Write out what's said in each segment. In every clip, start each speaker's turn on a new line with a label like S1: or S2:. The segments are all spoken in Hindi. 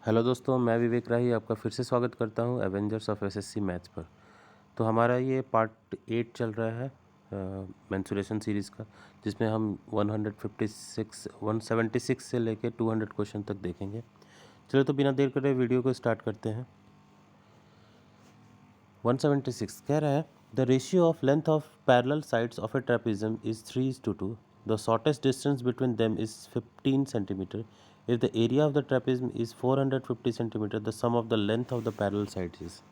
S1: हेलो दोस्तों, मैं विवेक राही आपका फिर से स्वागत करता हूं एवेंजर्स ऑफ एसएससी मैथ्स पर। तो हमारा ये पार्ट 8 चल रहा है मेंसुरेशन सीरीज़ का, जिसमें हम 176 से लेकर 200 क्वेश्चन तक देखेंगे। चलो तो बिना देर करे वीडियो को स्टार्ट करते हैं। 176 कह रहा है the ratio of length of parallel sides of A trapezium is 3:2. The shortest distance between them is 15 centimetre. If the area of the trapezium is 450 centimeter, the sum of the length of the parallel sides is.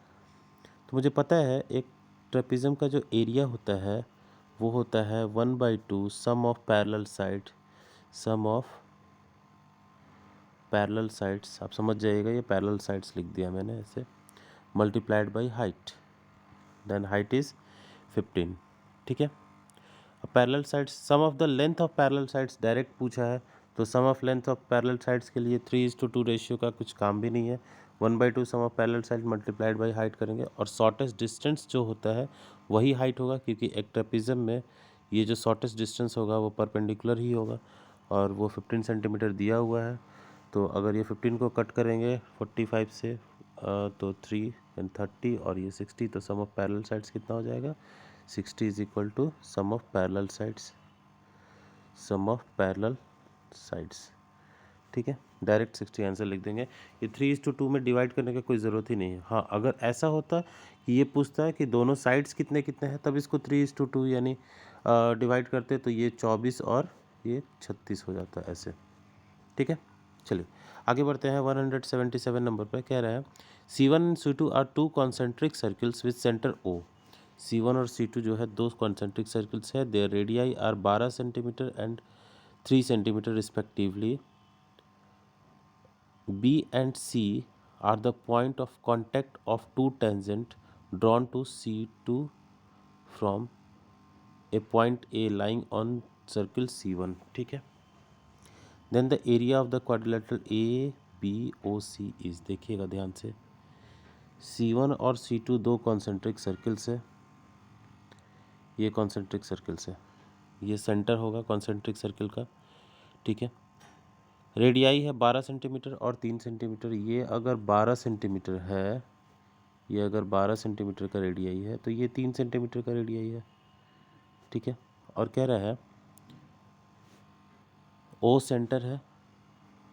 S1: तो मुझे पता है एक ट्रेपेजियम का जो एरिया होता है वो होता है 1/2 sum of parallel side, sum of parallel sides, आप समझ जाइएगा, ये पैरेलल साइड्स लिख दिया मैंने ऐसे, multiplied by height, then height is 15. ठीक है। अब parallel sides, sum of the length of parallel sides direct पूछा है, तो sum of length of parallel sides के लिए 3:2 रेशियो का कुछ काम भी नहीं है। 1/2 sum of parallel side multiplied by height करेंगे और शॉर्टेस्ट डिस्टेंस जो होता है वही हाइट होगा, क्योंकि एक ट्रेपेजियम में ये जो शॉर्टेस्ट डिस्टेंस होगा वो परपेंडिकुलर ही होगा और वो 15 सेंटीमीटर दिया हुआ है। तो अगर ये 15 को कट करेंगे 45 से तो 3 एंड 30 और ये 60, तो सम ऑफ पैरेलल साइड्स कितना हो जाएगा? 60 is equal to sum of parallel sides, sum of parallel sides. ठीक है, डायरेक्ट 60 आंसर लिख देंगे। ये 3:2 में डिवाइड करने की कोई ज़रूरत ही नहीं है। हाँ, अगर ऐसा होता कि ये पूछता है कि दोनों साइड्स कितने कितने हैं, तब इसको 3:2 यानी डिवाइड करते तो ये 24 और ये 36 हो जाता है ऐसे। ठीक है, चलिए आगे बढ़ते हैं। 177 नंबर पर कह रहा है C1 and C2 are two concentric circles with centre O. C1 और C2 जो है दो कॉन्सेंट्रिक सर्किल्स है। Their radii are 12 centimetre and 3 centimetre respectively. B and C are the point of contact of two tangent drawn to C2 from a point A lying on circle C1. ठीक है। Then the area of the quadrilateral ABOC is, देखिएगा ध्यान से, C1 और C2 दो कॉन्सेंट्रिक सर्किल्स है, ये कॉन्सेंट्रिक सर्किल्स है, ये सेंटर होगा कॉन्सेंट्रिक सर्किल का। ठीक है। रेडियाई है 12 सेंटीमीटर और 3 सेंटीमीटर। ये अगर 12 सेंटीमीटर है, ये अगर 12 सेंटीमीटर का रेडियाई है तो ये 3 सेंटीमीटर का रेडियाई है। ठीक है। और कह रहा है O सेंटर है,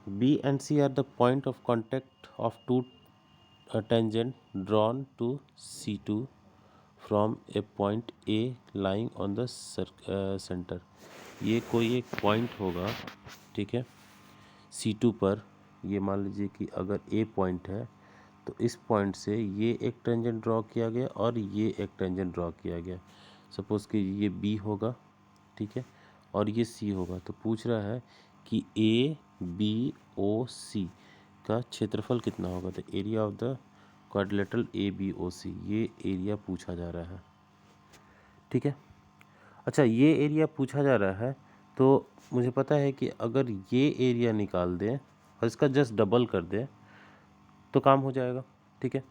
S1: B and C are the point of contact of two tangent drawn to C2 from a point A lying on the centre. ये कोई एक पॉइंट होगा, ठीक है, C2 पर। ये मान लीजिए कि अगर A पॉइंट है तो इस पॉइंट से ये एक टेंजेंट ड्रॉ किया गया और ये एक टेंजेंट ड्रॉ किया गया। सपोज़ कि ये B होगा, ठीक है, और ये C होगा। तो पूछ रहा है कि ABOC का क्षेत्रफल कितना होगा। तो area of the quadrilateral ABOC, ये एरिया पूछा जा रहा है। ठीक है। अच्छा, ये एरिया पूछा जा रहा है तो मुझे पता है कि अगर ये एरिया निकाल दें और इसका जस्ट डबल कर दें तो काम हो जाएगा। ठीक है।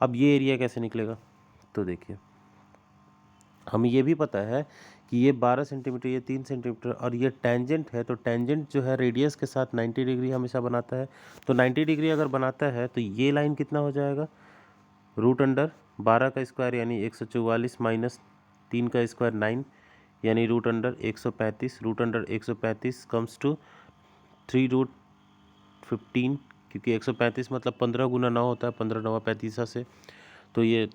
S1: अब ये एरिया कैसे निकलेगा, तो देखिए, हमें ये भी पता है कि ये 12 सेंटीमीटर, ये 3 सेंटीमीटर और ये टेंजेंट है। तो टेंजेंट जो है रेडियस के साथ 90 डिग्री हमेशा बनाता है। तो 90 डिग्री अगर बनाता है तो ये लाइन कितना हो जाएगा, रूट अंडर 12 का स्क्वायर यानी 144 माइनस 3 का स्क्वायर 9 यानी root under 135। Root under 135 comes to 3√15, क्योंकि 135 मतलब 15 गुना 9 होता है, 15 9 35 से। तो ये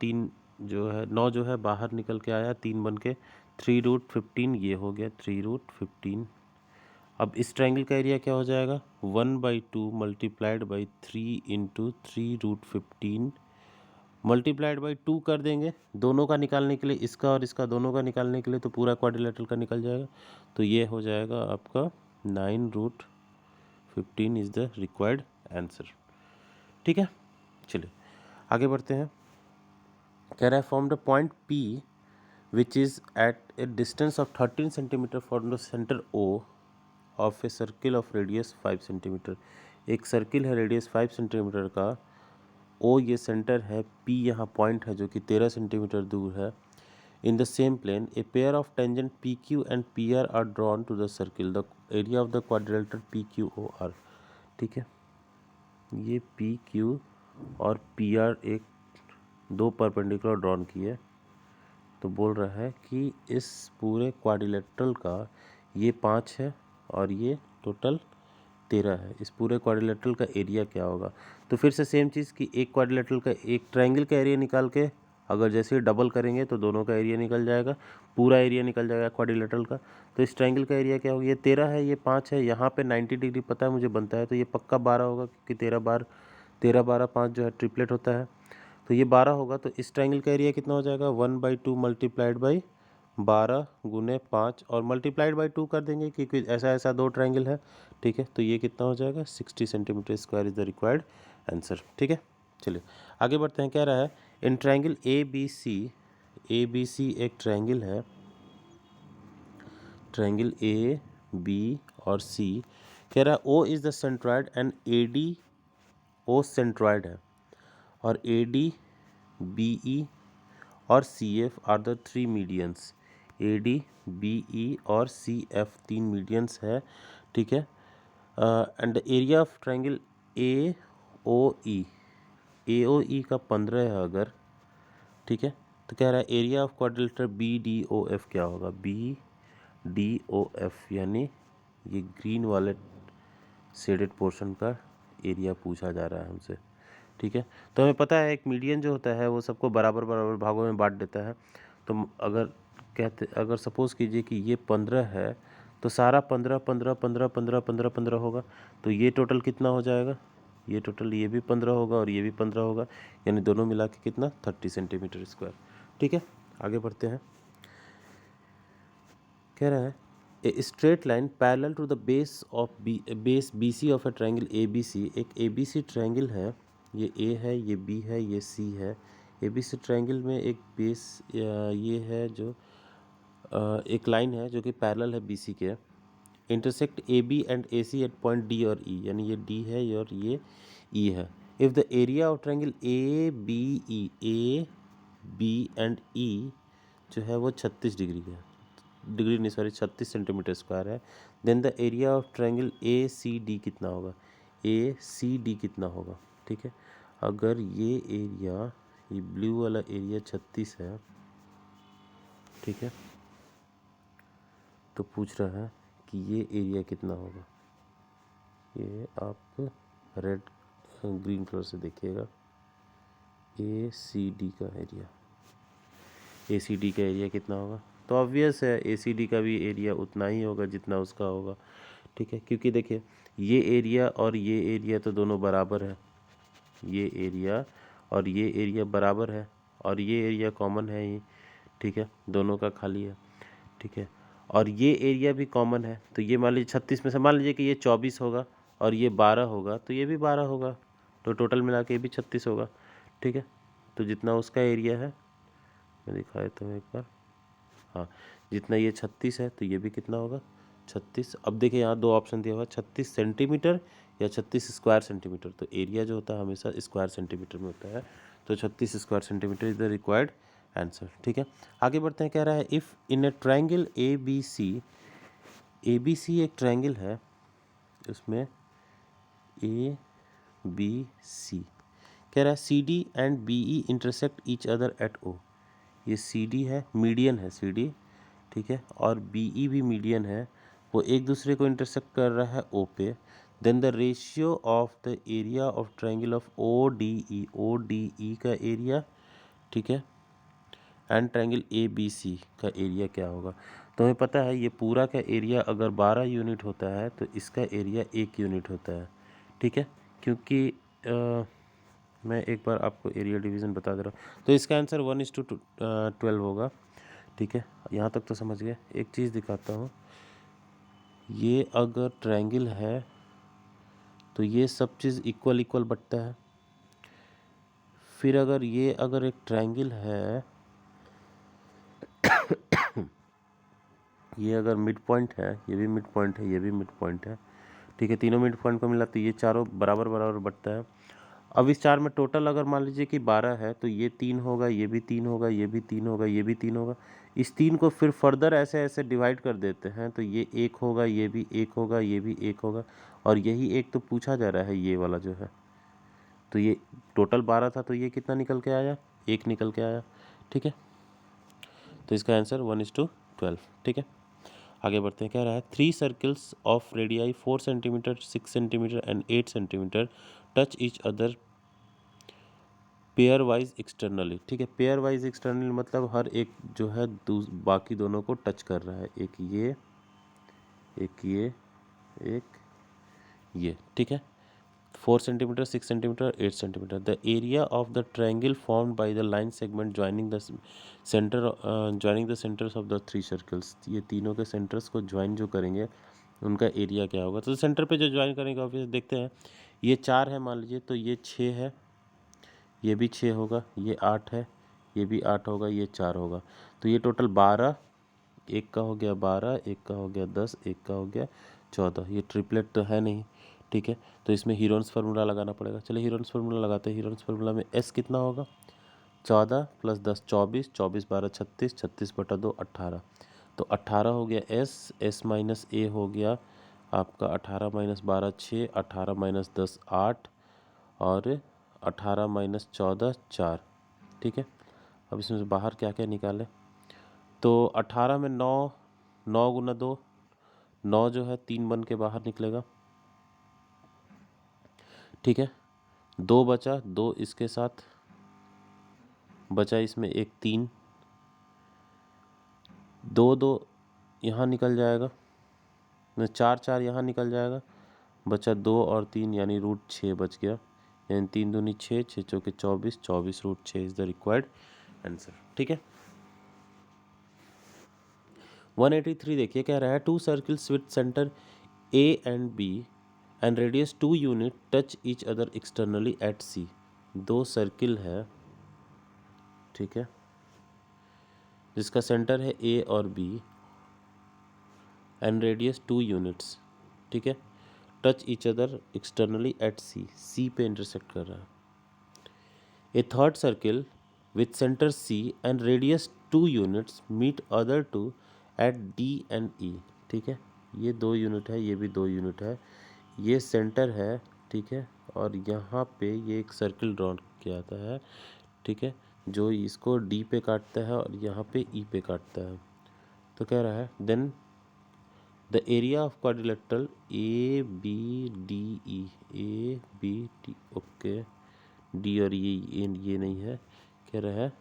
S1: 3 जो है 9 जो है बाहर निकल के आया, 3 बन के 3√15 ये हो गया 3√15. अब इस ट्रायंगल का एरिया क्या हो जाएगा, 1/2 multiplied by 3 into 3√15 multiplied by 2 कर देंगे दोनों का निकालने के लिए, इसका और इसका दोनों का निकालने के लिए, तो पूरा क्वाड्रिलेटरल का निकल जाएगा। तो ये हो जाएगा आपका 9√15 इज़ द रिक्वायर्ड आंसर। ठीक है, चलिए आगे बढ़ते हैं। कह रहा है from the point P which is at a distance of 13 centimetre from the centre O of a circle of radius 5 centimetre. एक सर्किल है रेडियस 5 सेंटीमीटर का, O ये सेंटर है, P यहाँ पॉइंट है जो कि 13 सेंटीमीटर दूर है. In the same plane a pair of tangent PQ and PR are drawn to the circle. The area of the quadrilateral PQOR. ठीक है, ये पी क्यू और पी आर एक दो परपेंडिकुलर ड्रॉन की है, तो बोल रहा है कि इस पूरे क्वाड्रिलेटरल का ये 5 है और ये टोटल 13 है, इस पूरे क्वाड्रिलेटरल का एरिया क्या होगा। तो फिर से सेम चीज़ कि एक क्वाड्रिलेटरल का एक ट्रायंगल का एरिया निकाल के अगर जैसे ही डबल करेंगे तो दोनों का एरिया निकल जाएगा, पूरा एरिया निकल जाएगा क्वाड्रिलेटरल का। तो इस ट्रायंगल का एरिया क्या होगा, ये 13 है, ये 5 है, यहाँ पे 90 डिग्री पता है मुझे बनता है, तो ये पक्का 12 होगा क्योंकि 13 12 5 जो है ट्रिपलेट होता है, तो ये 12 होगा। तो इस ट्रायंगल का एरिया कितना हो जाएगा, 1/2 मल्टीप्लाइड बाई 12 गुने 5 और मल्टीप्लाइड बाई 2 कर देंगे क्योंकि ऐसा ऐसा दो ट्रायंगल है, ठीक है। तो ये कितना हो जाएगा, 60 centimetre square is the required answer, ठीक है। चलिए आगे बढ़ते हैं। कह रहा है in triangle A B C एक ट्रायंगल है, ट्रायंगल ए बी और सी। कह रहा है O is the centroid and A D, O centroid है और ए डी बी ई और C F are the 3 medians. A D B E और सी एफ 3 मीडियंस है, ठीक है। And the area of triangle A O E का 15 है अगर, ठीक है। तो कह रहा है area of quadrilateral B D O F क्या होगा, बी डी ओ एफ यानी ये ग्रीन वाले शेडेड पोर्शन का एरिया पूछा जा रहा है हमसे, ठीक है। तो हमें पता है एक मीडियन जो होता है वो सबको बराबर बराबर भागों में बांट देता है। तो अगर सपोज़ कीजिए कि ये 15 है तो सारा 15 15 15 15 15 15 होगा, तो ये टोटल कितना हो जाएगा, ये टोटल ये भी 15 होगा और ये भी 15 होगा, यानी दोनों मिला के कितना 30 सेंटीमीटर स्क्वायर, ठीक है। आगे बढ़ते हैं। कह रहा है a straight line parallel to the base B C of a triangle A B C. एक ए बी सी ट्रायंगल है, ये ए है, ये बी है, ये सी है। ए बी सी ट्रायंगल में एक बेस ये है जो एक लाइन है जो कि पैरेलल है बी सी के, intersect A B and A C at point D और ई, यानी ये डी है और ये ई है। If the area of triangle A B and E जो है वो 36 डिग्री है, 36 सेंटीमीटर स्क्वायर है, then the area of triangle A C D कितना होगा, ए सी डी कितना होगा, ठीक है। अगर ये एरिया, ये ब्लू वाला एरिया 36 है, ठीक है, तो पूछ रहा है कि ये एरिया कितना होगा। ये आप रेड ग्रीन कलर से देखिएगा, ए सी डी का एरिया, ए सी डी का एरिया कितना होगा। तो ऑब्वियस है ए सी डी का भी एरिया उतना ही होगा जितना उसका होगा, ठीक है। क्योंकि देखिए ये एरिया और ये एरिया तो दोनों बराबर है, ये एरिया और ये एरिया बराबर है और ये एरिया कॉमन है ही, ठीक है, दोनों का खाली है, ठीक है। और ये एरिया भी कॉमन है, तो ये मान लीजिए 36 में से मान लीजिए कि ये 24 होगा और ये 12 होगा, तो ये भी 12 होगा, तो टोटल मिला के ये भी 36 होगा, ठीक है। तो जितना उसका एरिया है, मैं दिखा देता हूँ एक बार, हाँ, जितना ये 36 है तो ये भी कितना होगा 36। अब देखिए यहाँ दो ऑप्शन दिया हुआ, 36 सेंटीमीटर या 36 स्क्वायर सेंटीमीटर। तो एरिया जो होता है हमेशा स्क्वायर सेंटीमीटर में होता है, तो 36 square centimetre is the required answer, ठीक है। आगे बढ़ते हैं। कह रहा है if in a triangle A B C एक ट्रायंगल है, उसमें ए बी सी, कह रहा है C D and B E intersect each other at O. ये सी डी है, मीडियन है सी डी, ठीक है, और बी ई भी मीडियन है, वो एक दूसरे को इंटरसेक्ट कर रहा है ओ पे। Then the ratio of the area of triangle of O D E का एरिया, ठीक है, and triangle A B C का एरिया क्या होगा। तो हमें पता है ये पूरा का एरिया अगर 12 यूनिट होता है तो इसका एरिया 1 यूनिट होता है, ठीक है। क्योंकि मैं एक बार आपको एरिया डिवीज़न बता दे रहा हूँ, तो इसका आंसर 1:12 होगा, ठीक है। यहाँ तक तो समझ गए। एक चीज़ दिखाता हूँ, ये अगर ट्रायंगल है तो ये सब चीज़ इक्वल इक्वल बटता है। फिर अगर एक ट्रायंगल है ये अगर मिड पॉइंट है, ये भी मिड पॉइंट है, ये भी मिड पॉइंट है, ठीक है, तीनों मिड पॉइंट को मिला तो ये चारों बराबर बराबर बटता है। अब इस चार में टोटल अगर मान लीजिए कि 12 है तो ये 3 होगा, ये भी 3 होगा, ये भी 3 होगा, ये भी 3 होगा। इस 3 को फिर फर्दर ऐसे ऐसे डिवाइड कर देते हैं तो ये 1 होगा, ये भी 1 होगा, ये भी 1 होगा, और यही एक तो पूछा जा रहा है, ये वाला जो है तो ये टोटल 12 था, तो ये कितना निकल के आया, 1 निकल के आया। ठीक है, तो इसका आंसर 1:12। ठीक है, आगे बढ़ते हैं। क्या रहा है, 3 circles of radii 4 centimetre, 6 centimetre and 8 centimetre touch each other pair wise externally. ठीक है, पेयर वाइज एक्सटर्नली मतलब हर एक जो है बाकी दोनों को टच कर रहा है, एक ये, एक ये, एक ये। ठीक है, 4 centimetre, 6 centimetre, 8 centimetre. The area of the triangle formed by the line segment joining the centres of the 3 circles. ये तीनों के सेंटर्स को ज्वाइन जो करेंगे उनका एरिया क्या होगा। तो सेंटर पे जो ज्वाइन करेंगे ऑब्वियसली देखते हैं, ये 4 है मान लीजिए, तो ये 6 है, ये भी 6 होगा, ये 8 है, ये भी 8 होगा, ये 4 होगा। तो ये टोटल 12, एक का हो गया 12, एक का हो गया 10, एक का हो गया 14। ये ट्रिपलेट तो है नहीं। ठीक है, तो इसमें हीरोन्स फार्मूला लगाना पड़ेगा। चलिए हीरोन्स फार्मूला लगाते हैं। हीरोन्स फार्मूला में एस कितना होगा, 14 + 10 24, 24 12 36, 36/2 18। तो 18 हो गया एस, एस माइनस ए हो गया आपका 18 - 12 6, 18 - 10 8, और 18 - 14 4। ठीक है, अब इसमें से बाहर क्या क्या निकालें, तो 18 में 9, 9 × 2, 9 जो है 3 बन के बाहर निकलेगा। ठीक है, 2 बचा, 2 इसके साथ बचा, इसमें एक 3, 2 2 यहाँ निकल जाएगा, 4 4 यहाँ निकल जाएगा, बचा 2 और 3 यानी √6 बच गया, यानी 3 दूनी 6, 6 चौके 24, 24 √6 इज द रिक्वायर्ड आंसर। ठीक है, 183 देखिए क्या रहा है, 2 circles with centre A and B and radius 2 unit touch each other externally at C. 2 circle है, ठीक है, जिसका सेंटर है ए और बी एंड रेडियस 2 यूनिट्स। ठीक है, touch each other externally at C, C पे इंटरसेक्ट कर रहा है। A third circle with centre C and radius 2 units meet other 2 at D and E. ठीक है, ये 2 यूनिट है, ये भी 2 यूनिट है, ये सेंटर है। ठीक है, और यहाँ पे ये एक सर्किल ड्रॉ किया जाता है। ठीक है, जो इसको डी पे काटता है और यहाँ पे ई पे काटता है। तो कह रहा है then the area of quadrilateral A B D E, A B D, okay, D और ये नहीं है, कह रहा है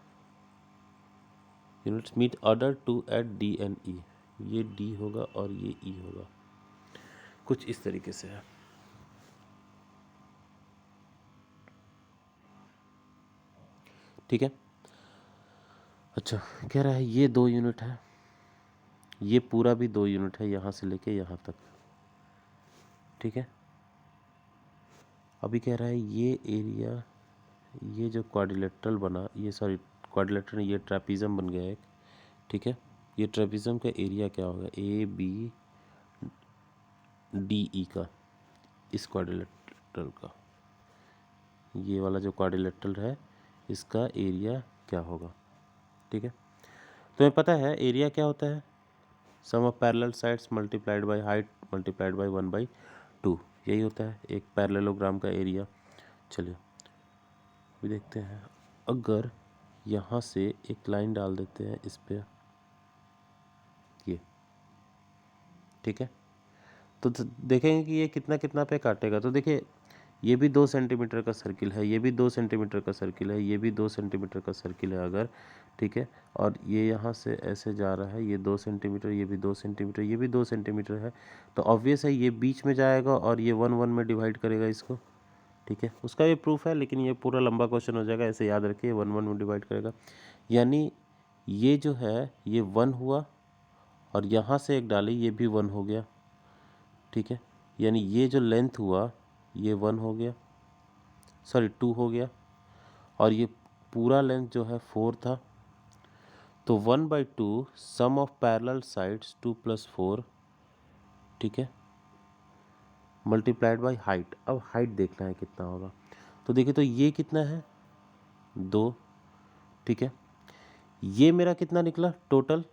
S1: units meet other 2 at D and E. ये डी होगा और ये ई होगा, कुछ इस तरीके से है। ठीक है, अच्छा, कह रहा है ये 2 यूनिट है, ये पूरा भी 2 यूनिट है, यहाँ से लेके यहाँ तक। ठीक है, अभी कह रहा है ये एरिया, ये जो क्वाड्रिलेटरल बना, ये सॉरी क्वाड्रिलेटरल, ये ट्रेपीजम बन गया एक। ठीक है, ये ट्रेपीजम का एरिया क्या होगा, ए बी डी ई का, इस क्वाड्रिलेटरल का, ये वाला जो क्वाड्रिलेटरल है इसका एरिया क्या होगा। ठीक है, तुम्हें पता है एरिया क्या होता है, sum of parallel sides multiplied by height multiplied by 1/2, यही होता है एक पैरेललोग्राम का एरिया। चलिए अभी देखते हैं, अगर यहाँ से एक लाइन डाल देते हैं इस पे, ये, ठीक है, तो देखेंगे कि ये कितना कितना पे काटेगा। तो देखिए ये भी 2 सेंटीमीटर का सर्किल है, ये भी 2 सेंटीमीटर का सर्किल है, ये भी 2 सेंटीमीटर का सर्किल है अगर, ठीक है, और ये यहाँ से ऐसे जा रहा है, ये 2 सेंटीमीटर, ये भी 2 सेंटीमीटर, ये भी 2 सेंटीमीटर है, तो ऑब्वियस है ये बीच में जाएगा और ये 1 1 में डिवाइड करेगा इसको। ठीक है, उसका ये प्रूफ है, लेकिन ये पूरा लंबा क्वेश्चन हो जाएगा, ऐसे याद रखिए 1 1 में डिवाइड करेगा, यानी ये जो है ये 1 हुआ, और यहाँ से एक डाली, ये भी 1 हो गया। ठीक है, यानी ये जो लेंथ हुआ ये 1 हो गया, सॉरी 2 हो गया, और ये पूरा लेंथ जो है 4 था, तो 1/2 सम ऑफ पैरेलल साइड्स 2 + 4, ठीक है, मल्टीप्लाइड बाय हाइट। अब हाइट देखना है कितना होगा, तो देखिए तो ये कितना है 2, ठीक है, ये मेरा कितना निकला टोटल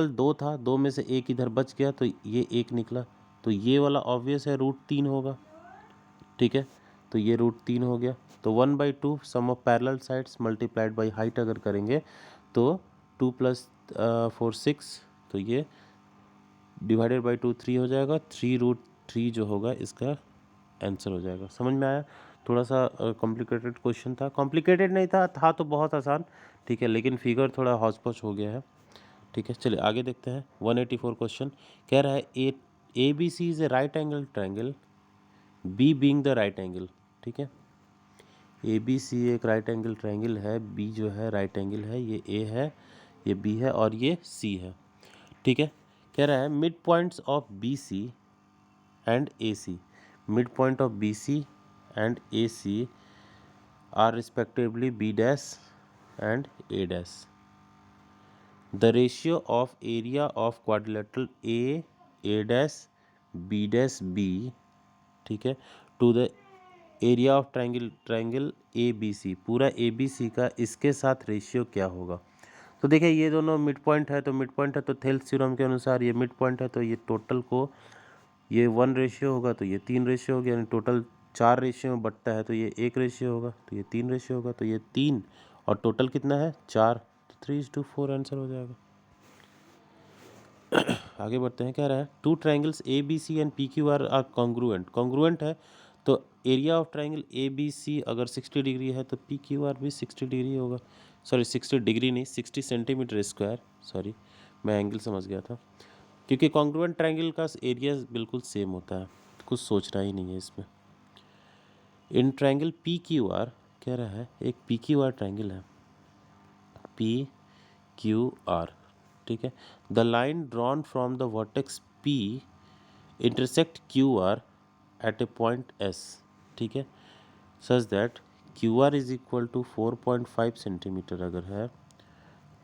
S1: 2 था, 2 में से एक इधर बच गया तो ये 1 निकला, तो ये वाला ऑब्वियस है √3 होगा। ठीक है, तो ये √3 हो गया। तो 1/2 sum of parallel sides multiplied by height अगर करेंगे तो 2 + 4 6, तो ये डिवाइडेड बाई 2 3 हो जाएगा। 3√3 जो होगा इसका आंसर हो जाएगा। समझ में आया? थोड़ा सा कॉम्प्लिकेटेड क्वेश्चन था, कॉम्प्लिकेटेड नहीं था तो बहुत आसान, ठीक है, लेकिन फिगर थोड़ा हौच पौच हो गया है, ठीक है। चलिए आगे देखते हैं। 184 क्वेश्चन कह रहा है A B C is a right angle triangle, B being the right angle, ठीक है। ए बी सी एक राइट एंगल ट्रायंगल है, बी जो है राइट एंगल है, ये ए है, ये बी है और ये सी है, ठीक है। कह रहा है mid points of B C and A C, mid point of B C and A C are respectively B dash and A dash. The ratio of area of quadrilateral A dash B dash B, ठीक है, to the area of triangle ABC, पूरा ABC का इसके साथ रेशियो क्या होगा? तो देखिए ये दोनों मिड पॉइंट है, तो मिड पॉइंट है तो थेल्स थ्योरम के अनुसार ये मिड पॉइंट है, तो ये टोटल को ये 1 रेशियो होगा, तो ये 3 रेशियो हो गया, यानी टोटल 4 रेशियो में बटता है, तो ये 1 रेशियो होगा, तो ये 3 रेशियो होगा, तो ये 3 और टोटल कितना है 4, तो 3:4 आंसर हो जाएगा। आगे बढ़ते हैं। कह रहा है 2 triangles A B C and P Q R congruent, congruent है तो area of triangle A B C अगर 60 डिग्री है तो पी क्यू आर भी 60 डिग्री होगा। सॉरी 60 डिग्री नहीं, 60 सेंटीमीटर स्क्वायर, सॉरी मैं एंगल समझ गया था, क्योंकि कॉन्ग्रुएंट ट्राइंगल का एरिया बिल्कुल सेम होता है, कुछ सोचना ही नहीं है इसमें। In triangle P Q R कह रहा है एक पी क्यू आर ट्राइंगल है, पी क्यू आर, ठीक है। The line drawn from the vertex P intersect Q R at a point S, ठीक है, such that Q R is equal to 4.5 centimetre अगर है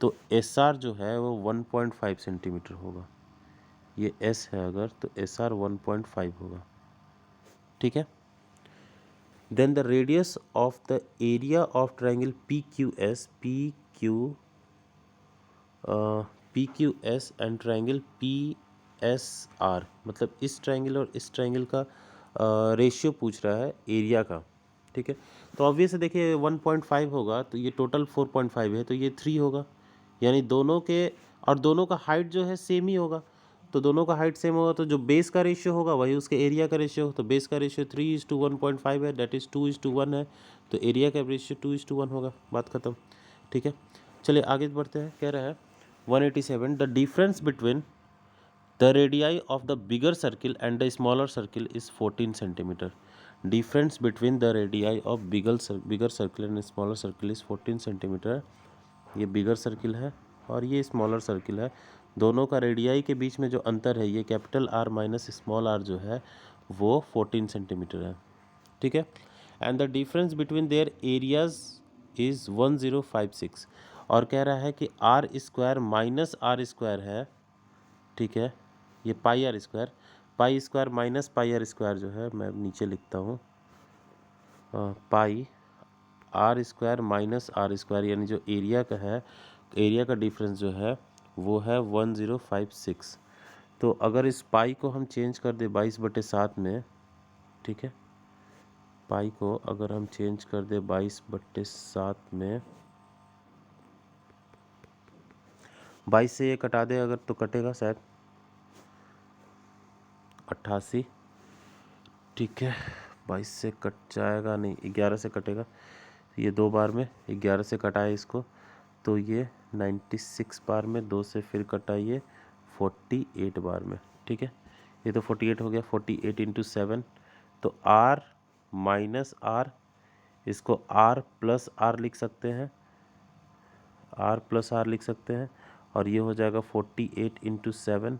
S1: तो एस आर जो है वो 1.5 सेंटीमीटर होगा। ये एस है अगर तो एस आर 1.5 होगा, ठीक है। Then the radius of the area of triangle P Q S, P Q S and triangle P S R, मतलब इस ट्राइंगल और इस ट्राइंगल का रेशियो पूछ रहा है एरिया का, ठीक है। तो ऑब्वियस देखिए 1.5 होगा तो ये टोटल 4.5 है, तो ये 3 होगा, यानी दोनों के और दोनों का हाइट जो है सेम ही होगा, तो दोनों का हाइट सेम होगा तो जो बेस का रेशियो होगा वही उसके एरिया का रेशियो, तो बेस का रेशियो 3:1.5 है, डेट इज़ 2:1 है, तो एरिया का रेशियो 2:1 होगा, बात खत्म, ठीक है। चलिए आगे बढ़ते हैं। कह रहा है 187 the difference between the radii of the bigger circle and the smaller circle is 14 centimetre. Difference between the radii of bigger circle and smaller circle is 14 centimetre. ये बिगर सर्किल है और ये स्मॉलर सर्किल है, दोनों का रेडियाई के बीच में जो अंतर है ये capital R minus small R जो है वो 14 सेंटीमीटर है, ठीक है। And the difference between their areas is 1056, और कह रहा है कि R square minus R square है, ठीक है, ये pi R square, pi square minus pi R square जो है मैं नीचे लिखता हूँ, pi R square minus R square, यानी जो एरिया का है, एरिया का डिफरेंस जो है वो है 1056। तो अगर इस पाई को हम चेंज कर दे 22/7 में, ठीक है, पाई को अगर हम चेंज कर दे 22/7 में, 22 से ये कटा दे अगर तो कटेगा शायद 88, ठीक है, 22 से कट जाएगा नहीं, 11 से कटेगा, ये 2 बार में 11 से कटाए इसको तो ये 96 बार में, 2 से फिर कटाइए 48 बार में, ठीक है, ये तो 48 हो गया, 48 × 7, तो आर माइनस आर, इसको आर प्लस आर लिख सकते हैं, आर प्लस आर लिख सकते हैं, और ये हो जाएगा 48 × 7,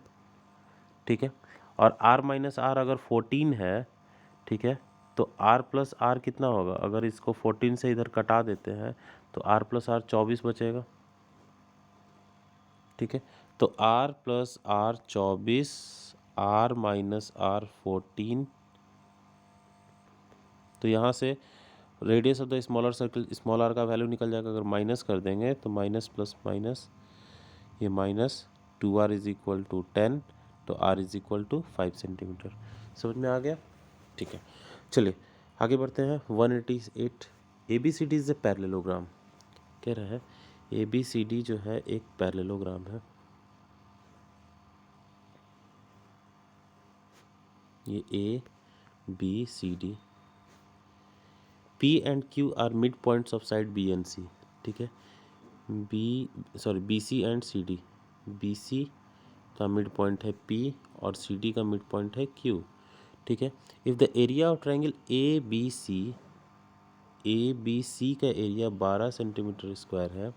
S1: ठीक है। और आर माइनस आर अगर 14 है, ठीक है, तो आर प्लस आर कितना होगा, अगर इसको 14 से इधर कटा देते हैं तो आर प्लस आर 24 बचेगा, ठीक है। तो R plus R 24, R minus R 14, तो यहाँ से radius of the smaller circle, small R का वैल्यू निकल जाएगा, अगर माइनस कर देंगे तो माइनस प्लस माइनस, ये minus 2r is equal to 10, तो r is equal to 5 centimetre. समझ में आ गया, ठीक है। चलिए आगे बढ़ते हैं 188 ABCD इज ए पैरेललोग्राम। कह रहा है ABCD जो है एक पैरेललोग्राम है। ये ABCD, P and Q are mid points of side B and C। ठीक है, BC एंड CD। BC का मिड पॉइंट है P और CD का मिड पॉइंट है Q। ठीक है, if the area of triangle ABC का एरिया 12 सेंटीमीटर स्क्वायर है,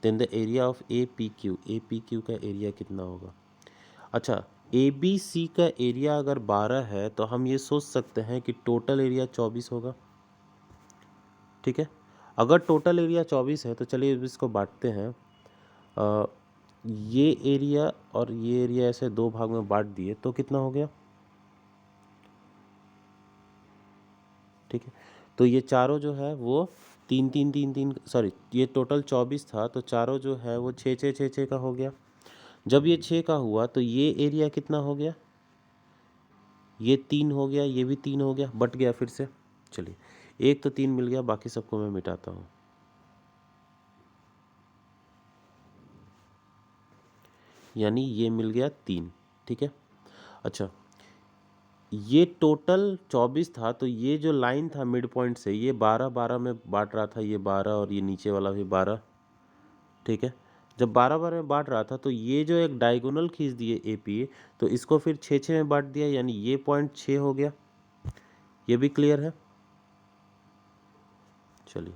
S1: then the area of APQ का एरिया कितना होगा। अच्छा, ABC का एरिया अगर 12 है तो हम ये सोच सकते हैं कि टोटल एरिया 24 होगा। ठीक है, अगर टोटल एरिया 24 है तो चलिए इसको बांटते हैं। ये एरिया और ये एरिया ऐसे दो भाग में बांट दिए तो कितना हो गया। ठीक है, तो ये चारों जो है वो तीन तीन तीन तीन सॉरी ये टोटल 24 था तो चारों जो है वो 6 का हो गया। जब ये 6 का हुआ तो ये एरिया कितना हो गया, ये 3 हो गया, ये भी 3 हो गया, बट गया फिर से। चलिए, एक तो 3 मिल गया, बाकी सबको मैं मिटाता हूँ। यानी ये मिल गया 3। ठीक है, अच्छा ये टोटल 24 था तो ये जो लाइन था मिड पॉइंट से ये 12 में बांट रहा था, ये 12 और ये नीचे वाला भी 12। ठीक है, जब 12 में बांट रहा था तो ये जो एक डायगोनल खींच दिए AP, तो इसको फिर 6 में बांट दिया, यानी ये पॉइंट 6 हो गया। ये भी क्लियर है। चलिए,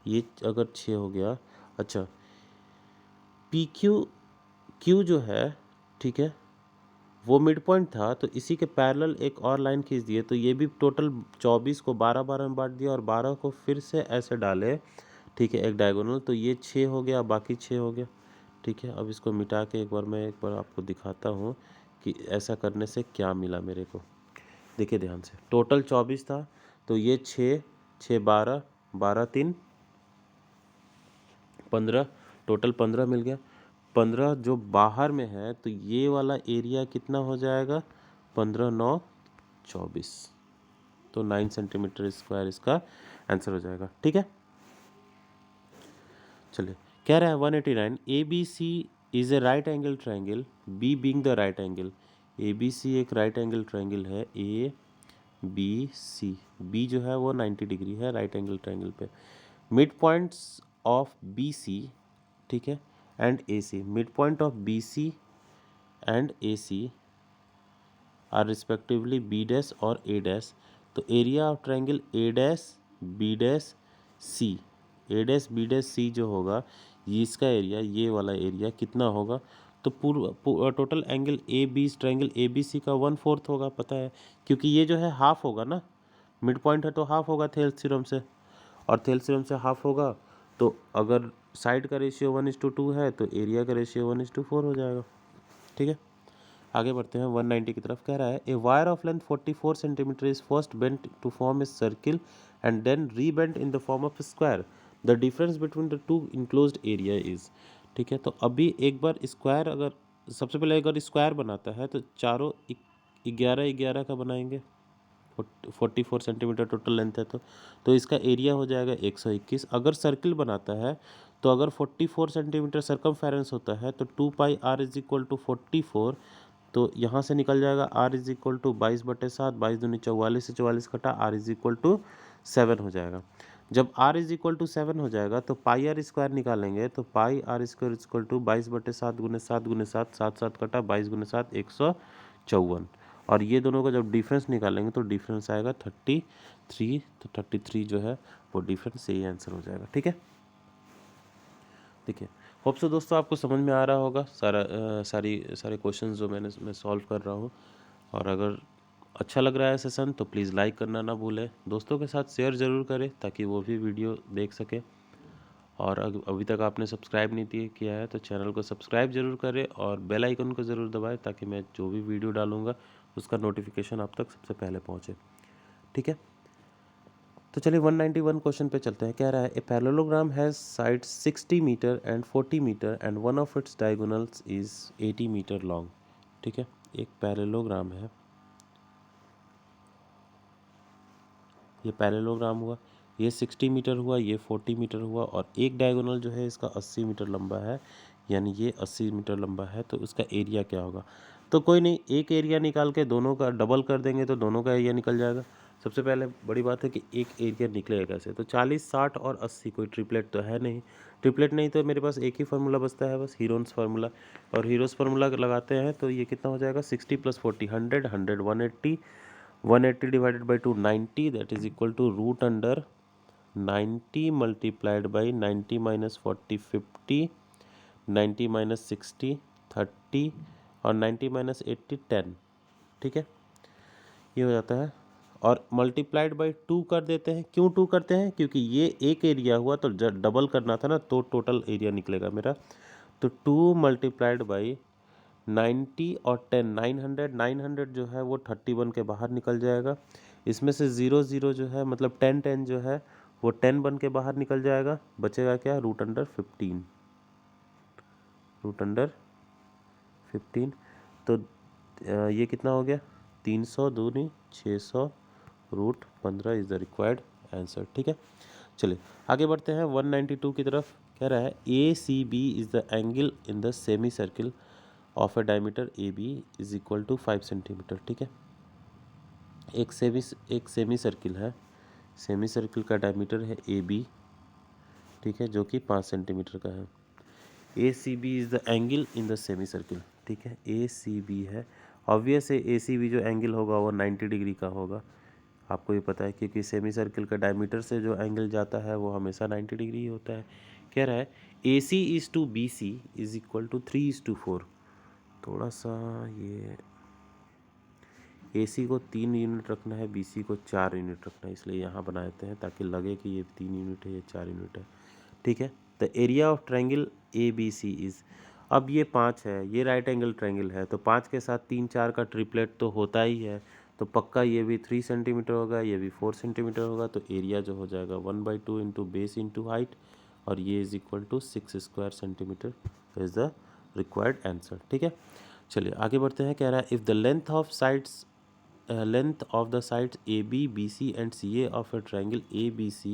S1: ये अगर 6 हो गया, अच्छा PQ जो है, ठीक है, वो मिड पॉइंट था तो इसी के पैरेलल एक और लाइन खींच दिए, तो ये भी टोटल 24 को 12 में बांट दिया और 12 को फिर से ऐसे डाले। ठीक है, एक डायगोनल, तो ये 6 हो गया, बाकी 6 हो गया। ठीक है, अब इसको मिटा के एक बार आपको दिखाता हूँ कि ऐसा करने से क्या मिला मेरे को। देखिए ध्यान से, टोटल 24 था तो ये 6 6 12 12 3 15, टोटल 15 मिल गया। 15 जो बाहर में है तो ये वाला एरिया कितना हो जाएगा, 15 9 24, तो 9 सेंटीमीटर स्क्वायर इसका आंसर हो जाएगा। ठीक है, चलिए कह रहा है 189 ABC is a right angle triangle, B being the right angle. ABC एक राइट एंगल ट्राइंगल है, ABC, B जो है वो 90 डिग्री है राइट एंगल ट्राइंगल पे। मिड पॉइंट्स ऑफ BC, ठीक है, and AC, mid point of BC and AC are respectively B dash और A डैश। तो area of triangle A dash B dash C, A dash B dash C जो होगा, ये इसका एरिया, ये वाला एरिया कितना होगा, तो total angle AB triangle ABC का 1/4 होगा, पता है, क्योंकि ये जो है हाफ होगा ना, मिड पॉइंट है तो हाफ होगा थेल्स थ्योरम से, और थेल्स थ्योरम से हाफ होगा तो अगर साइड का रेशियो 1:2 है तो एरिया का रेशियो 1:4 हो जाएगा। ठीक है, आगे बढ़ते हैं 190 की तरफ। कह रहा है a wire of length 44 centimetre is first bent to form a circle and then rebent in the form of square, the difference between the two enclosed area is. ठीक है, तो अभी एक बार स्क्वायर, अगर सबसे पहले अगर स्क्वायर बनाता है तो चारों 11 का बनाएंगे, 44 सेंटीमीटर टोटल लेंथ है तो इसका एरिया हो जाएगा 121। अगर सर्किल बनाता है तो अगर 44 सेंटीमीटर सर्कमफेरेंस होता है तो 2πr इज इक्वल टू 44, तो यहाँ से निकल जाएगा r इज इक्वल टू 22/7, 22 दूनी 44 से 44 कटा, r इज इक्वल टू 7 हो जाएगा। जब r इज इक्वल टू 7 हो जाएगा तो पाई आर स्क्वायर निकालेंगे, तो pi R square is equal to 22/7 गुने 7 गुने 7, 7 7 कटा, 22 गुने 7 154, और ये दोनों का जब डिफरेंस निकालेंगे तो डिफरेंस आएगा 33, तो 33 जो है वो डिफरेंस, सही आंसर हो जाएगा। ठीक है, देखिए होप सो दोस्तों आपको समझ में आ रहा होगा सारे क्वेश्चंस जो मैं सॉल्व कर रहा हूँ, और अगर अच्छा लग रहा है सेशन तो प्लीज़ लाइक करना ना भूलें, दोस्तों के साथ शेयर ज़रूर करें ताकि वो भी वीडियो देख सके, और अभी तक आपने सब्सक्राइब नहीं किया है तो चैनल को सब्सक्राइब ज़रूर करें और बेल आइकन को ज़रूर दबाएं ताकि मैं जो भी वीडियो डालूँगा उसका नोटिफिकेशन आप तक सबसे पहले पहुँचे। ठीक है, तो चलिए 191 क्वेश्चन पे चलते हैं। कह रहा है a parallelogram has side 60 metre and 40 metre and one of its diagonals is 80 metre long. ठीक है, एक पैरेललोग्राम है, ये पैरेललोग्राम हुआ, ये 60 मीटर हुआ, ये 40 मीटर हुआ, और एक डायगोनल जो है इसका 80 मीटर लंबा है, यानी ये 80 मीटर लंबा है, तो इसका एरिया क्या होगा। तो कोई नहीं, एक एरिया निकाल के दोनों का डबल कर देंगे तो दोनों का एरिया निकल जाएगा। सबसे पहले बड़ी बात है कि एक एरिया निकलेगा कैसे, तो 40, 60 और 80, कोई ट्रिपलेट तो है नहीं, ट्रिपलेट नहीं तो मेरे पास एक ही फार्मूला बचता है बस, हीरोन्स फार्मूला, और हीरोस फार्मूला लगाते हैं तो ये कितना हो जाएगा, 60 + 40 100, 100 180, 180 divided by 2 90, that is equal to root under 90 multiplied by 90 minus 40 50, 90 minus 60 30, और 90 माइनस 80 10। ठीक है, ये हो जाता है, और मल्टीप्लाइड बाई 2 कर देते हैं। क्यों 2 करते हैं, क्योंकि ये एक एरिया हुआ तो जब डबल करना था ना, तो टोटल एरिया निकलेगा मेरा। तो 2 मल्टीप्लाइड बाई 90 और 10, 900, 900 जो है वो 31 के बाहर निकल जाएगा। इसमें से 0 0 जो है, मतलब 10 10 जो है वो 10 बन के बाहर निकल जाएगा। बचेगा क्या, रूट अंडर 15, रूट अंडर 15। तो ये कितना हो गया, 300 दूनी 600, root 15 is the required answer. ठीक है, चलिए आगे बढ़ते हैं 192 की तरफ। कह रहा है A C B is the angle in the semi circle of a diameter A B is equal to 5 centimetre. ठीक है, एक सेमी सर्किल है, सेमी सर्किल का डायमीटर है ए बी, ठीक है, जो कि 5 सेंटीमीटर का है। A C B is the angle in the semi circle. ठीक है, ए सी बी है, ऑब्वियस है ए सी बी जो एंगल होगा वो 90 डिग्री का होगा, आपको ये पता है, क्योंकि सेमी सर्किल का डायमीटर से जो एंगल जाता है वो हमेशा 90 डिग्री ही होता है। कह रहा है A C is to B C is equal to 3:4। थोड़ा सा ये ए सी को 3 यूनिट रखना है, बी सी को 4 यूनिट रखना है, इसलिए यहाँ बना देते हैं ताकि लगे कि ये 3 यूनिट है, ये 4 यूनिट है। ठीक है, the area of triangle A B C is, अब ये 5 है, ये राइट एंगल ट्रायंगल है, तो 5 के साथ 3 4 का ट्रिपलेट तो होता ही है, तो पक्का ये भी 3 सेंटीमीटर होगा, ये भी 4 सेंटीमीटर होगा, तो एरिया जो हो जाएगा 1/2 इंटू बेस इंटू हाइट, और ये is equal to 6 square centimetre is the required answer. ठीक है, चलिए आगे बढ़ते हैं। कह रहा है if the length of sides length of the sides AB, BC and CA of a triangle ABC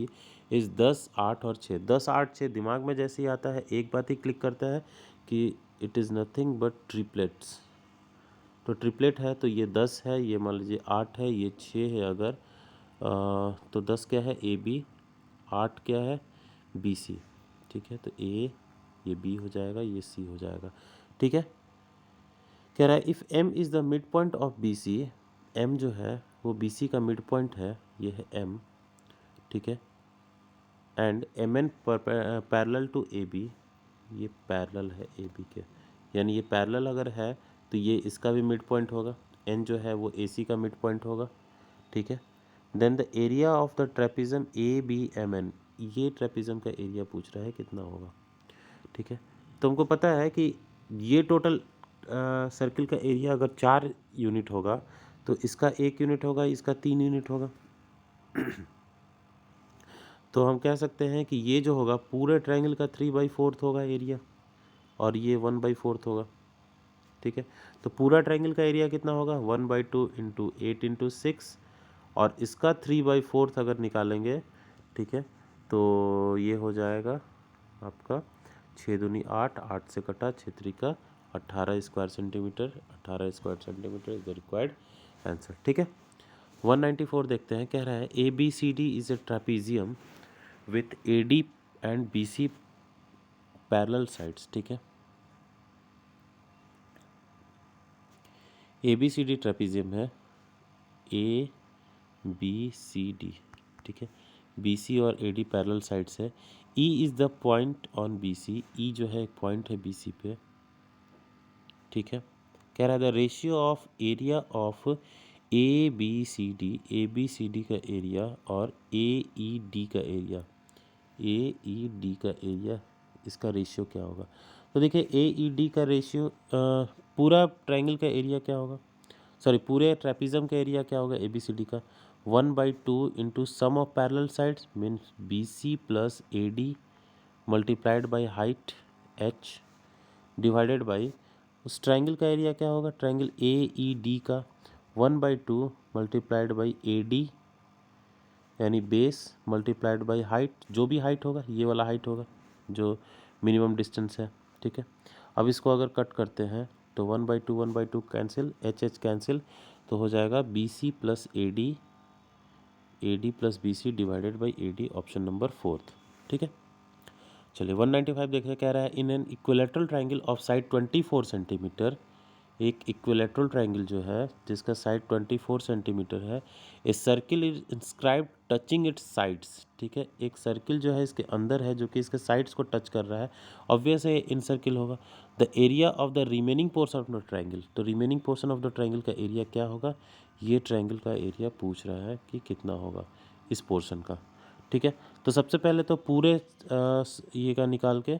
S1: is 10 8 और 6। 10 8 6 दिमाग में जैसे ही आता है एक बात ही क्लिक करता है कि it is nothing but triplets. तो ट्रिपलेट है तो ये 10 है, ये मान लीजिए 8 है, ये 6 है, अगर तो 10 क्या है AB, 8 क्या है BC। ठीक है, तो A ये B हो जाएगा, ये C हो जाएगा। ठीक है, कह रहा है if M is the mid point of BC, M जो है वो BC का मिड पॉइंट है, ये है M। ठीक है, and MN parallel to AB, ये पैरेलल है AB के, यानी ये पैरेलल अगर है तो ये इसका भी मिड पॉइंट होगा, N जो है वो AC का मिड पॉइंट होगा। ठीक है, then the area of the trapezium ABMN, ये ट्रेपिज्म का एरिया पूछ रहा है कितना होगा। ठीक है, तो हमको पता है कि ये टोटल सर्किल का एरिया अगर 4 यूनिट होगा तो इसका 1 यूनिट होगा, इसका 3 यूनिट होगा। तो हम कह सकते हैं कि ये जो होगा पूरे ट्रायंगल का 3/4 होगा एरिया, और ये 1/4 होगा। ठीक है, तो पूरा ट्रायंगल का एरिया कितना होगा, 1/2 इंटू 8 इंटू 6, और इसका 3/4 अगर निकालेंगे, ठीक है, तो ये हो जाएगा आपका 6 दूनी 8, 8 से कटा 6 त्रिका 18 square centimetre, 18 square centimetre is the required answer. ठीक है, 194 देखते हैं। कह रहा है A B C D is a trapezium with A D and B C parallel sides. ठीक है, ए बी सी डी ट्रापीजियम है, ए बी सी डी। ठीक है, बी सी और ए डी पैरेलल साइड्स है। E is the point on B C, E जो है एक पॉइंट है बी सी पे। ठीक है, कह रहा है the ratio of area of A B C D का एरिया और ए ई डी का एरिया, ए ई डी का एरिया, इसका रेशियो क्या होगा। तो देखिए ए ई डी का रेशियो, पूरा ट्रायंगल का एरिया क्या होगा, सॉरी पूरे ट्रेपिज्म का एरिया क्या होगा ए बी सी डी का, 1/2 into sum of parallel sides means B C plus A D multiplied by height h divided by उस ट्रायंगल का एरिया क्या होगा, ट्रायंगल ए ई डी का 1/2 मल्टीप्लाइड बाई ए डी यानी बेस मल्टीप्लाइड बाई हाइट, जो भी हाइट होगा ये वाला हाइट होगा जो मिनिमम डिस्टेंस है, ठीक है। अब इसको अगर कट करते हैं तो 1/2 कैंसिल, एच कैंसिल, तो हो जाएगा BC plus AD plus BC divided by AD, option number 4, ठीक है। चलिए 195 देखिए, कह रहा है in an equilateral triangle of side 24 centimetre, एक इक्विलेटरल ट्राइंगल जो है जिसका साइड 24 सेंटीमीटर है, a circle is inscribed touching it's sides, ठीक है। एक सर्किल जो है इसके अंदर है जो कि इसके साइड्स को टच कर रहा है, ऑब्वियस है इन सर्किल होगा। The area of the remaining portion of the triangle, तो remaining portion of the triangle का एरिया क्या होगा, ये ट्राइंगल का एरिया पूछ रहा है कि कितना होगा इस पोर्शन का, ठीक है। तो सबसे पहले तो पूरे ये का निकाल के,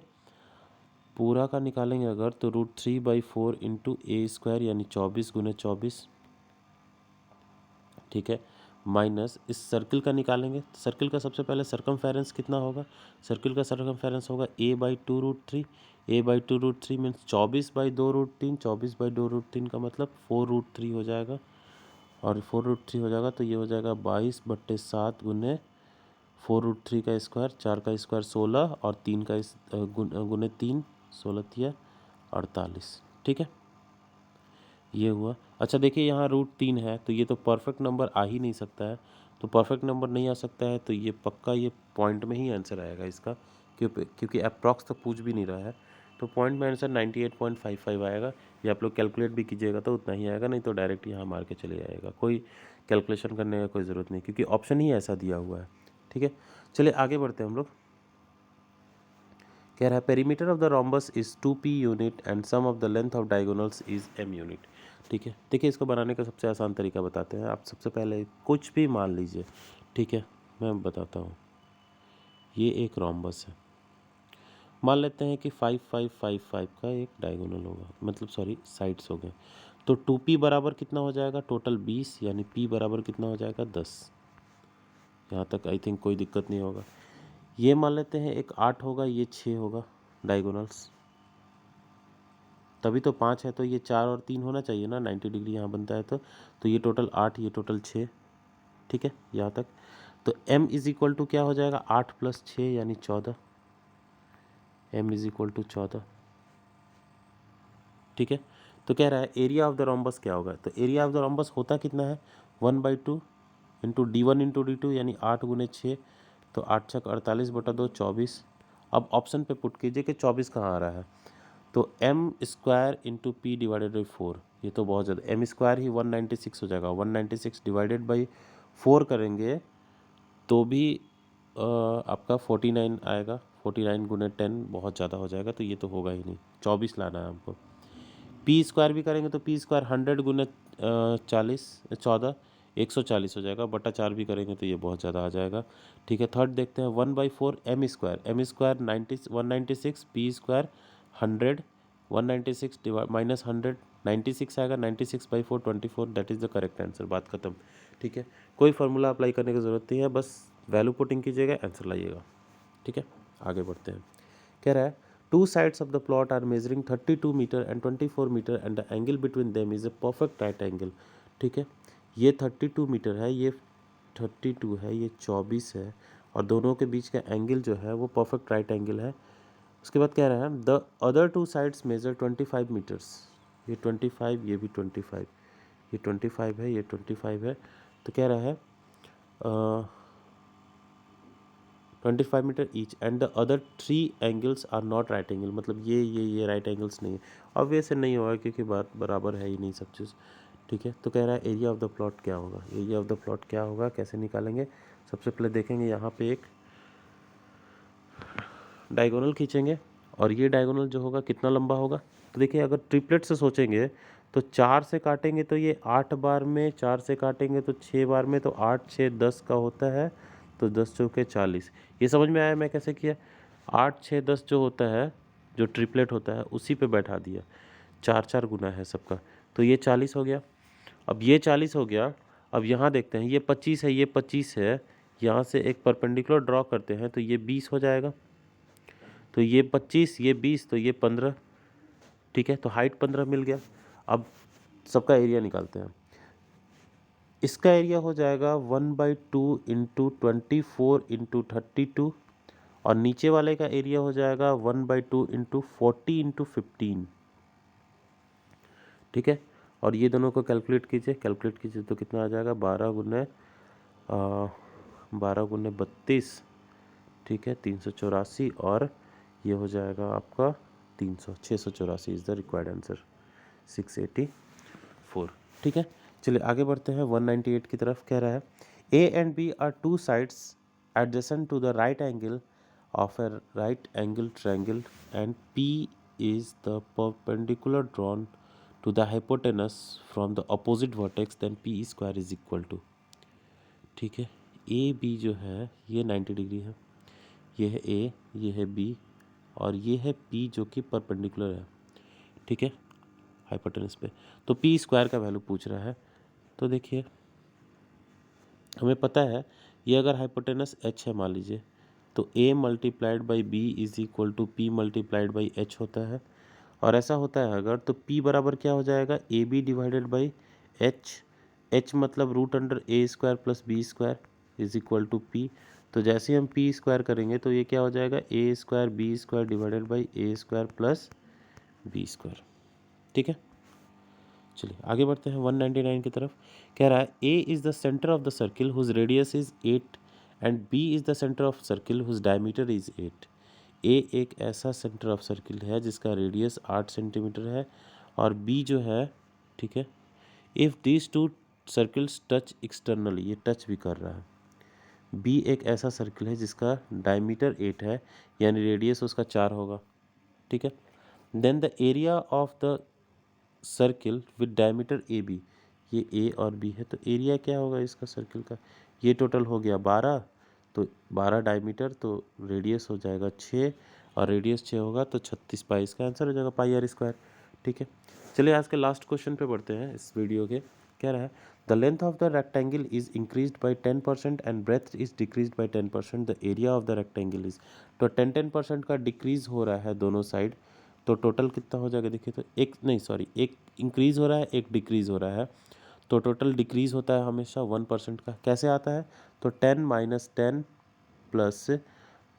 S1: पूरा का निकालेंगे अगर तो √3/4 इंटू A² यानी 24 × 24, ठीक है, माइनस इस सर्किल का निकालेंगे। सर्किल का सबसे पहले सरकमफेरेंस कितना होगा, सर्किल का सरकमफेरेंस होगा A/2 √3, A/2 √3 मीन्स 24/2 √3, 24/2 √3 का मतलब 4 √3 हो जाएगा, और 4 √3 हो जाएगा तो ये हो जाएगा 22/7 गुने 4 √3 का स्क्वायर, 4 का स्क्वायर 16 और 3 का गुने 3, 16 × 48, ठीक है, ये हुआ। अच्छा देखिए यहाँ √3 है तो ये तो परफेक्ट नंबर आ ही नहीं सकता है, तो परफेक्ट नंबर नहीं आ सकता है तो ये पक्का ये पॉइंट में ही आंसर आएगा इसका, क्योंकि अप्रॉक्स तो पूछ भी नहीं रहा है, तो पॉइंट में आंसर 98.55 आएगा। ये आप लोग कैलकुलेट भी कीजिएगा तो उतना ही आएगा, नहीं तो डायरेक्ट यहाँ मार के चले जाएगा, कोई कैलकुलेशन करने का कोई ज़रूरत नहीं, क्योंकि ऑप्शन ही ऐसा दिया हुआ है, ठीक है। चलिए आगे बढ़ते हैं हम लोग। कह रहा है perimeter of the rhombus is 2p unit and sum of the length of diagonals is m unit, ठीक है। देखिए इसको बनाने का सबसे आसान तरीका बताते हैं। आप सबसे पहले कुछ भी मान लीजिए, ठीक है, मैं बताता हूँ। ये एक रोम्बस है, मान लेते हैं कि 5 5 5 5 का एक डायगोनल होगा, मतलब सॉरी साइड्स हो गए, तो 2p बराबर कितना हो जाएगा, टोटल 20, यानी p बराबर कितना हो जाएगा 10। यहाँ तक आई थिंक कोई दिक्कत नहीं होगा। ये मान लेते हैं एक 8 होगा, ये 6 होगा डायगोनल्स, तभी तो 5 है, तो ये 4 और 3 होना चाहिए ना, 90 डिग्री यहाँ बनता है, तो ये टोटल 8, ये टोटल 6, ठीक है यहाँ तक। तो m इज इक्वल टू क्या हो जाएगा, 8 + 6 यानी 14, m इज इक्वल टू 14, ठीक है। तो कह रहा है एरिया ऑफ द रोम्बस क्या होगा, तो एरिया ऑफ द रोम्बस होता कितना है, 1/2 इंटू D1 इंटू D2 यानी 8 × 6, तो 8 × 6 = 48/2 24। अब ऑप्शन पे पुट कीजिए कि 24 कहाँ आ रहा है, तो m² into p divided by 4, ये तो बहुत ज़्यादा, m² ही 196 हो जाएगा, 196 डिवाइडेड बाई 4 करेंगे तो भी आपका 49 आएगा, 49 × 10 बहुत ज़्यादा हो जाएगा, तो ये तो होगा ही नहीं, 24 लाना है हमको। p² भी करेंगे तो p² 100 × 14 140 हो जाएगा, बटा 4 भी करेंगे तो ये बहुत ज़्यादा आ जाएगा, ठीक है। थर्ड देखते हैं, 1/4 m² 196, p² 100, 196 माइनस 100 96 आएगा, 96/4 24, that is the correct answer, बात खत्म, ठीक है। कोई फार्मूला अप्लाई करने की ज़रूरत नहीं है, बस वैल्यू पुटिंग कीजिएगा, आंसर लाइएगा, ठीक है। आगे बढ़ते हैं। कह रहा है two sides of the plot are measuring 32 metre and 24 metre and the angle between them is a perfect right angle, ठीक है। ये 32 मीटर है, ये 32 है, ये 24 है, और दोनों के बीच का एंगल जो है वो परफेक्ट राइट एंगल है। उसके बाद कह रहा है the other two sides measure 25 metres, ये 25, ये भी 25, ये 25 है, ये 25 है, तो कह रहा है 25 metre each and the other 3 angles are not right angle, मतलब ये राइट एंगल्स नहीं है, ऑब्वियस नहीं होगा क्योंकि बात बराबर है ही नहीं सब चीज़, ठीक है। तो कह रहा है एरिया ऑफ द प्लॉट क्या होगा, एरिया ऑफ द प्लॉट क्या होगा, कैसे निकालेंगे, सबसे पहले देखेंगे यहाँ पे एक डायगोनल खींचेंगे, और ये डायगोनल जो होगा कितना लंबा होगा, तो देखिए अगर ट्रिपलेट से सोचेंगे तो 4 से काटेंगे तो ये 8 बार में, 4 से काटेंगे तो 6 बार में, तो 8 6 10 का होता है, तो 10 चौके 40, ये समझ में आया मैं कैसे किया। 8 6 10 जो होता है, जो ट्रिपलेट होता है उसी पे बैठा दिया, 4 4 गुना है सबका, तो ये 40 हो गया। अब ये 40 हो गया, अब यहाँ देखते हैं, ये 25 है, ये 25 है, यहाँ से एक परपेंडिकुलर ड्रॉ करते हैं तो ये 20 हो जाएगा, तो ये 25, ये 20, तो ये 15, ठीक है। तो हाइट 15 मिल गया। अब सबका एरिया निकालते हैं। इसका एरिया हो जाएगा 1/2 इंटू 24 इंटू 32 और नीचे वाले का एरिया हो जाएगा 1/2 इंटू 40 इंटू 15। ठीक है, और ये दोनों को कैलकुलेट कीजिए तो कितना आ जाएगा 12 गुने 32, ठीक है 384 और ये हो जाएगा आपका 684 इज़ द रिक्वायर्ड आंसर 684। ठीक है, चलिए आगे बढ़ते हैं 198 की तरफ। कह रहा है A and B are two sides adjacent to the right angle of a right angle triangle and P is the perpendicular drawn to the hypotenuse from the opposite vertex, then P square is equal to. ठीक है, ए बी जो है ये 90 डिग्री है, ये है ए, ये है बी और ये है पी जो कि परपेंडिकुलर है। ठीक है, हाइपोटेनस पे, तो पी स्क्वायर का वैल्यू पूछ रहा है। तो देखिए हमें पता है ये अगर हाइपोटेनस एच है मान लीजिए तो A multiplied by B is equal to P multiplied by H होता है। और ऐसा होता है अगर तो पी बराबर क्या हो जाएगा A B divided by H, H मतलब root under A square plus B square is equal to P. तो जैसे हम पी स्क्वायर करेंगे तो ये क्या हो जाएगा A square B square divided by A square plus B square. ठीक है, चलिए आगे बढ़ते हैं 199 की तरफ। कह रहा है A is the centre of the circle whose radius is 8 and B is the centre of circle whose diameter is 8। A एक ऐसा सेंटर ऑफ सर्किल है जिसका रेडियस 8 सेंटीमीटर है और बी जो है, ठीक है, if these two circles touch externally, ये टच भी कर रहा है। बी एक ऐसा सर्किल है जिसका डायमीटर 8 है यानी रेडियस उसका 4 होगा। ठीक है, then the area of the circle with diameter A B, ये ए और बी है तो एरिया क्या होगा इसका सर्किल का, ये टोटल हो गया 12, तो 12 डायमीटर तो रेडियस हो जाएगा 6 और रेडियस 6 होगा तो 36 पाई, इसका आंसर हो जाएगा पाई आर स्क्वायर। ठीक है, चलिए आज के लास्ट क्वेश्चन पे बढ़ते हैं इस वीडियो के। कह रहा है the length of the rectangle is increased by 10% and breadth is decreased by 10%, the area of the rectangle is. तो 10% का डिक्रीज हो रहा है दोनों साइड, तो टोटल कितना हो जाएगा देखिए, तो एक नहीं सॉरी एक इंक्रीज हो रहा है एक डिक्रीज हो रहा है, तो टोटल डिक्रीज होता है हमेशा 1% का। कैसे आता है तो 10 minus 10 plus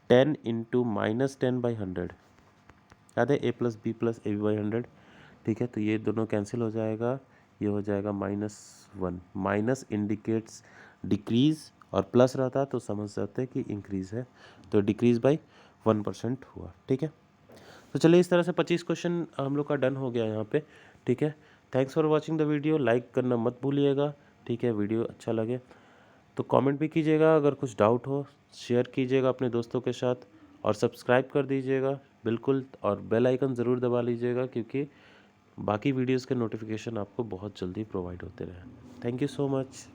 S1: 10 into minus 10 by 100, याद है ए प्लस बी बाई 100। ठीक है, तो ये दोनों कैंसिल हो जाएगा, ये हो जाएगा -1। माइनस इंडिकेट्स डिक्रीज और प्लस रहता तो समझ सकते हैं कि इंक्रीज है, तो डिक्रीज बाई 1% हुआ। ठीक है, तो चलिए इस तरह से 25 क्वेश्चन हम लोग का डन हो गया यहाँ पे। ठीक है, thanks for watching the video, like करना मत भूलिएगा। ठीक है, वीडियो अच्छा लगे तो कमेंट भी कीजिएगा, अगर कुछ डाउट हो शेयर कीजिएगा अपने दोस्तों के साथ और सब्सक्राइब कर दीजिएगा बिल्कुल, और बेल आइकन ज़रूर दबा लीजिएगा क्योंकि बाकी वीडियोज़ के नोटिफिकेशन आपको बहुत जल्दी प्रोवाइड होते रहें। Thank you so much.